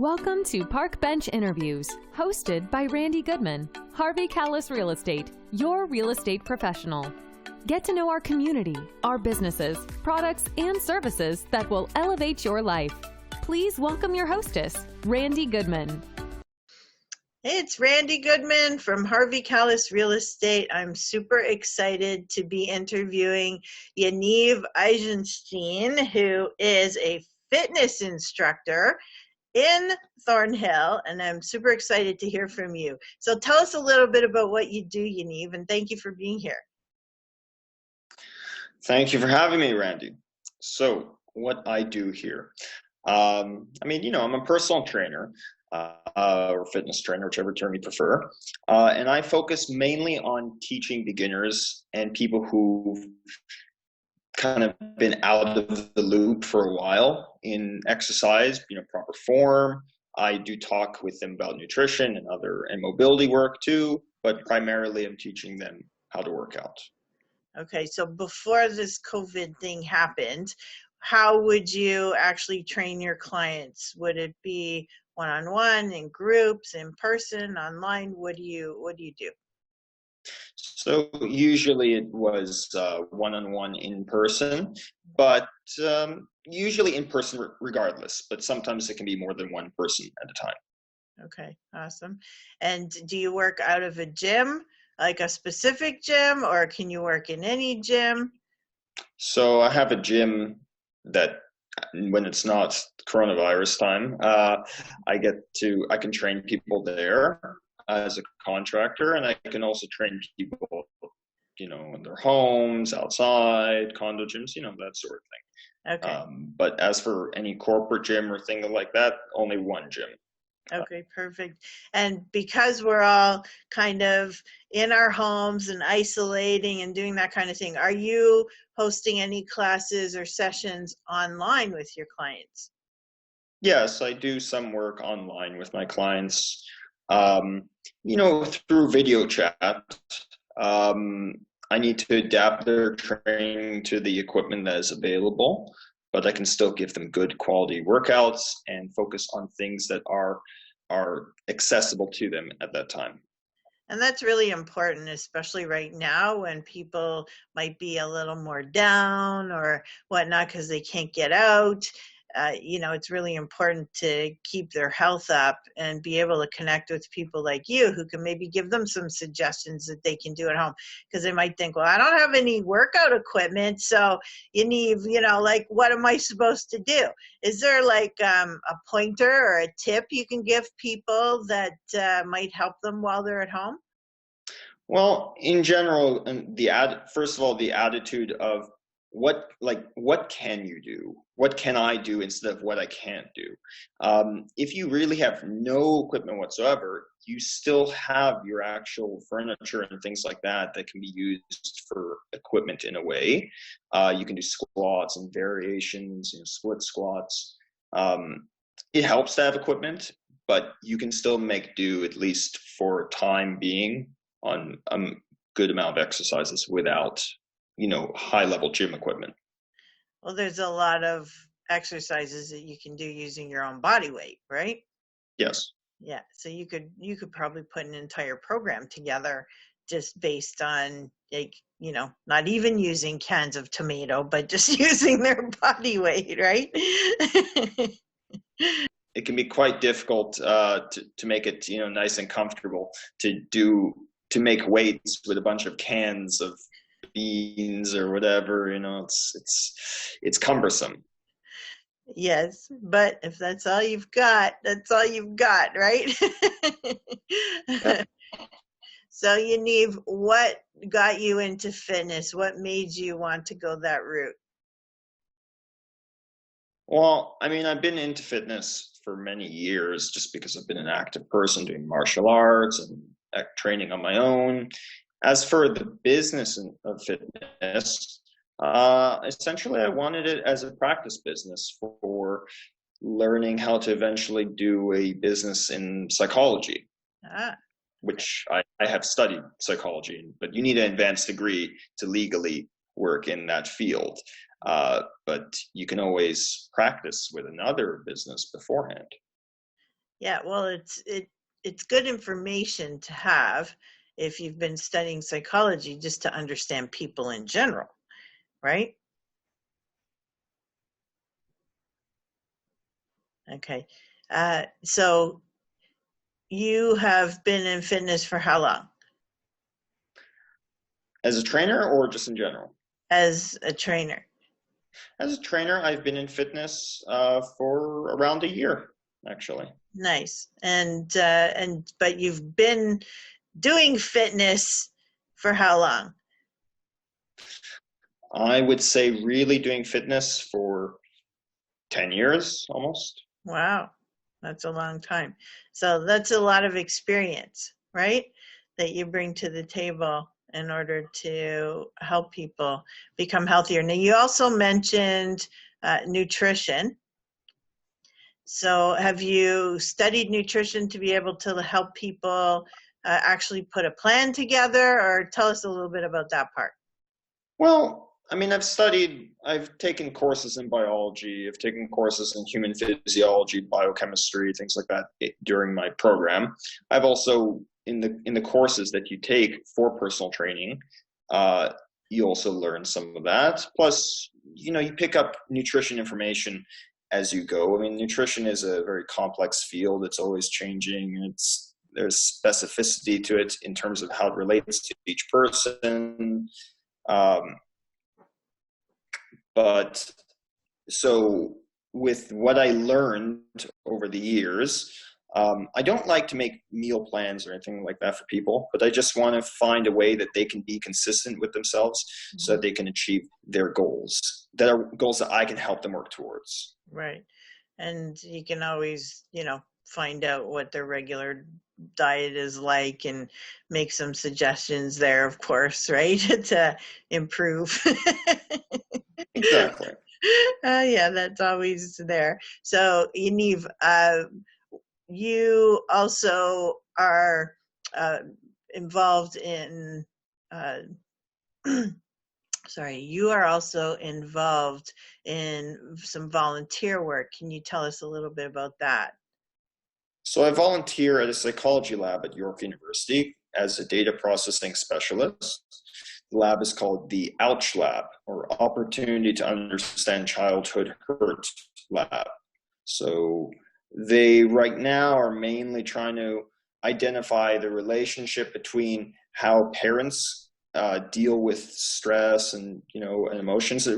Welcome to Park Bench Interviews, hosted by Randy Goodman, Harvey Callis Real Estate, your real estate professional. Get to know our community, our businesses, products, and services that will elevate your life. Please welcome your hostess, Randy Goodman. Hey, it's Randy Goodman from Harvey Callis Real Estate. I'm super excited to be interviewing Yaniv Eizenshtein, who is a fitness instructor in Thornhill, and I'm super excited to hear from you. So tell us a little bit about what you do, Yaniv, and thank you for being here. Thank you for having me, Randy. So what I do here, I'm a personal trainer or fitness trainer, whichever term you prefer. And I focus mainly on teaching beginners and people who've kind of been out of the loop for a while in exercise, proper form. I do talk with them about nutrition and mobility work too, but primarily I'm teaching them how to work out. Okay, so before this COVID thing happened, how would you actually train your clients? Would it be one-on-one, in groups, in person, online? What do you do? So usually it was one-on-one in person, but usually in person regardless, but sometimes it can be more than one person at a time. Okay, awesome. And do you work out of a gym, like a specific gym, or can you work in any gym? So I have a gym that when it's not coronavirus time, I can train people there as a contractor, and I can also train people, in their homes, outside, condo gyms, that sort of thing. Okay. But as for any corporate gym or thing like that, only one gym. Okay, perfect. And because we're all kind of in our homes and isolating and doing that kind of thing, are you hosting any classes or sessions online with your clients? Yes, I do some work online with my clients, through video chat. I need to adapt their training to the equipment that is available, but I can still give them good quality workouts and focus on things that are accessible to them at that time. And that's really important, especially right now when people might be a little more down or whatnot because they can't get out. It's really important to keep their health up and be able to connect with people like you who can maybe give them some suggestions that they can do at home, because they might think, well, I don't have any workout equipment, so you need, what am I supposed to do? Is there like a pointer or a tip you can give people that might help them while they're at home? Well, in general, first of all, the attitude of what can you do? What can I do instead of what I can't do? If you really have no equipment whatsoever, you still have your actual furniture and things like that can be used for equipment in a way. You can do squats and variations, split squats. It helps to have equipment, but you can still make do, at least for time being, on a good amount of exercises without high level gym equipment. Well, there's a lot of exercises that you can do using your own body weight, right? Yes. Yeah. So you could probably put an entire program together just based on, not even using cans of tomato, but just using their body weight, right? It can be quite difficult to make it, nice and comfortable to make weights with a bunch of cans of beans or whatever. It's cumbersome. Yes, but if that's all you've got, that's all you've got, right? Yeah. So Yaniv, what got you into fitness? What made you want to go that route? Well, I've been into fitness for many years just because I've been an active person doing martial arts and training on my own. As for the business of fitness, essentially I wanted it as a practice business for learning how to eventually do a business in psychology, which I have studied psychology, but you need an advanced degree to legally work in that field. But you can always practice with another business beforehand. Yeah, well, it's good information to have if you've been studying psychology, just to understand people in general, right? Okay. So you have been in fitness for how long? As a trainer or just in general? As a trainer? As a trainer, I've been in fitness for around a year, actually. Nice. But you've been doing fitness for how long? I would say really doing fitness for 10 years almost. Wow, that's a long time. So that's a lot of experience, right? That you bring to the table in order to help people become healthier. Now, you also mentioned nutrition. So have you studied nutrition to be able to help people actually put a plan together, or tell us a little bit about that part? Well, I mean, I've taken courses in biology, I've taken courses in human physiology, biochemistry, things like that during my program. I've also, in the courses that you take for personal training, you also learn some of that. Plus, you pick up nutrition information as you go. I mean, nutrition is a very complex field. It's always changing. There's specificity to it in terms of how it relates to each person. But so with what I learned over the years, I don't like to make meal plans or anything like that for people, but I just want to find a way that they can be consistent with themselves so that they can achieve their goals, that are goals that I can help them work towards. Right. And you can always, find out what their regular diet is like and make some suggestions there, of course, right? To improve. Exactly. Yeah, that's always there. So, Yaniv, you also are involved in sorry, you are also involved in some volunteer work. Can you tell us a little bit about that? So I volunteer at a psychology lab at York University as a data processing specialist. The lab is called the OUCH Lab, or Opportunity to Understand Childhood Hurt Lab. So they right now are mainly trying to identify the relationship between how parents deal with stress and and emotions,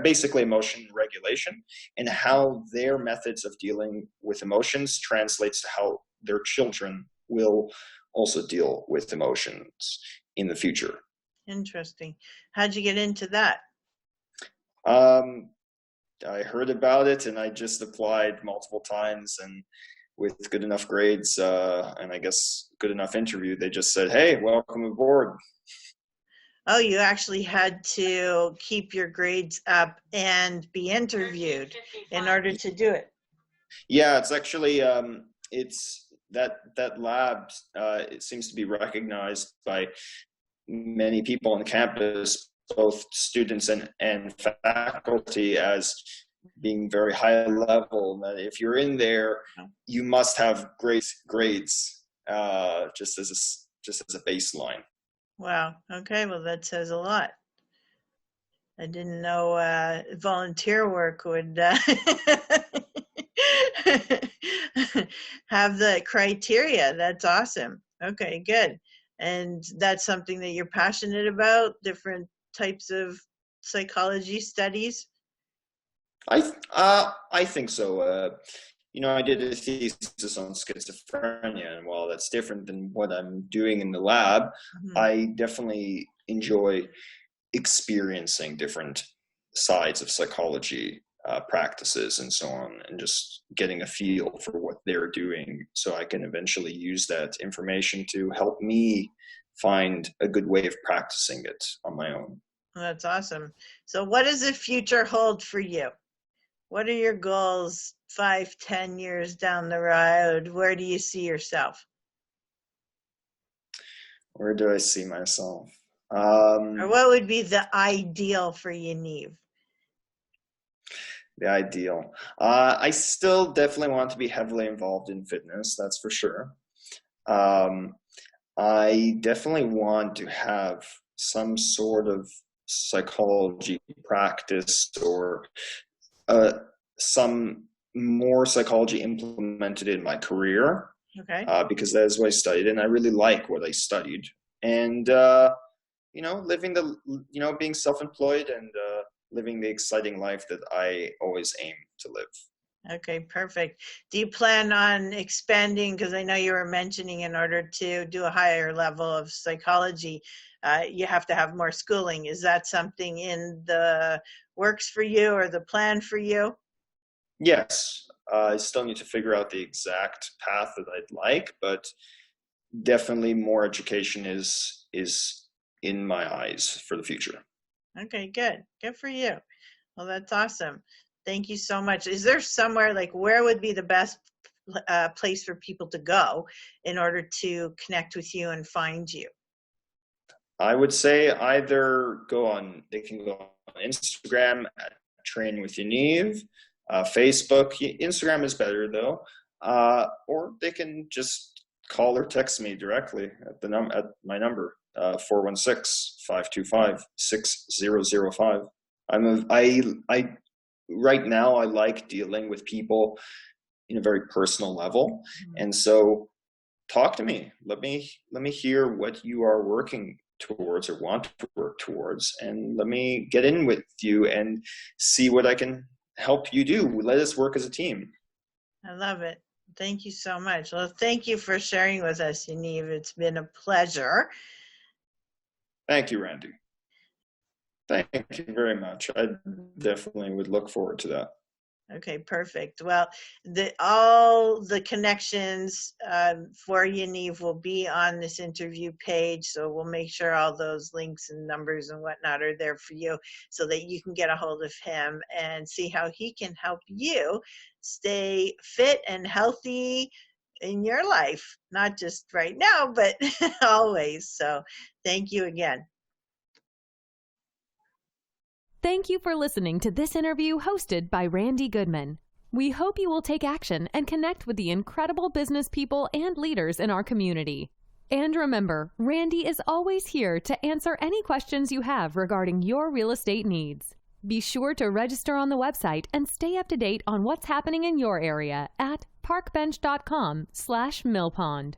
basically emotion regulation, and how their methods of dealing with emotions translates to how their children will also deal with emotions in the future. Interesting. How'd you get into that? I heard about it and I just applied multiple times, and with good enough grades and I guess good enough interview, they just said, "Hey, welcome aboard." Oh, you actually had to keep your grades up and be interviewed in order to do it. Yeah, it's actually it's that lab. It seems to be recognized by many people on campus, both students and faculty, as being very high level. That if you're in there, you must have great grades, just as a baseline. Wow. Okay. Well, that says a lot. I didn't know volunteer work would have the criteria. That's awesome. Okay, good. And that's something that you're passionate about, different types of psychology studies? I think so. I did a thesis on schizophrenia, and while that's different than what I'm doing in the lab, I definitely enjoy experiencing different sides of psychology practices and so on, and just getting a feel for what they're doing so I can eventually use that information to help me find a good way of practicing it on my own. That's awesome. So what does the future hold for you? What are your goals 5, 10 years down the road? Where do you see yourself? Where do I see myself? Or what would be the ideal for Yaniv? The ideal. I still definitely want to be heavily involved in fitness, that's for sure. I definitely want to have some sort of psychology practice or some more psychology implemented in my career. Okay. Because that is what I studied, and I really like what I studied. And being self-employed and living the exciting life that I always aim to live. Okay, perfect. Do you plan on expanding? Because I know you were mentioning in order to do a higher level of psychology, you have to have more schooling. Is that something in the works for you or the plan for you? Yes, I still need to figure out the exact path that I'd like, but definitely more education is in my eyes for the future. Okay, good. Good for you. Well, that's awesome. Thank you so much. Is there somewhere, like, where would be the best place for people to go in order to connect with you and find you? I would say they can go on Instagram at Train with Yaniv, Facebook. Instagram is better though, or they can just call or text me directly at my number, 416-525-6005. Right now I like dealing with people in a very personal level, and so talk to me. Let me hear what you are working towards or want to work towards, and let me get in with you and see what I can help you do. Let us work as a team. I love it. Thank you so much. Well, thank you for sharing with us, Yaniv. It's been a pleasure. Thank you, Randy. Thank you very much. I definitely would look forward to that. Okay, perfect. Well, all the connections for Yaniv will be on this interview page, so we'll make sure all those links and numbers and whatnot are there for you so that you can get a hold of him and see how he can help you stay fit and healthy in your life, not just right now, but always. So thank you again. Thank you for listening to this interview hosted by Randy Goodman. We hope you will take action and connect with the incredible business people and leaders in our community. And remember, Randy is always here to answer any questions you have regarding your real estate needs. Be sure to register on the website and stay up to date on what's happening in your area at parkbench.com/millpond.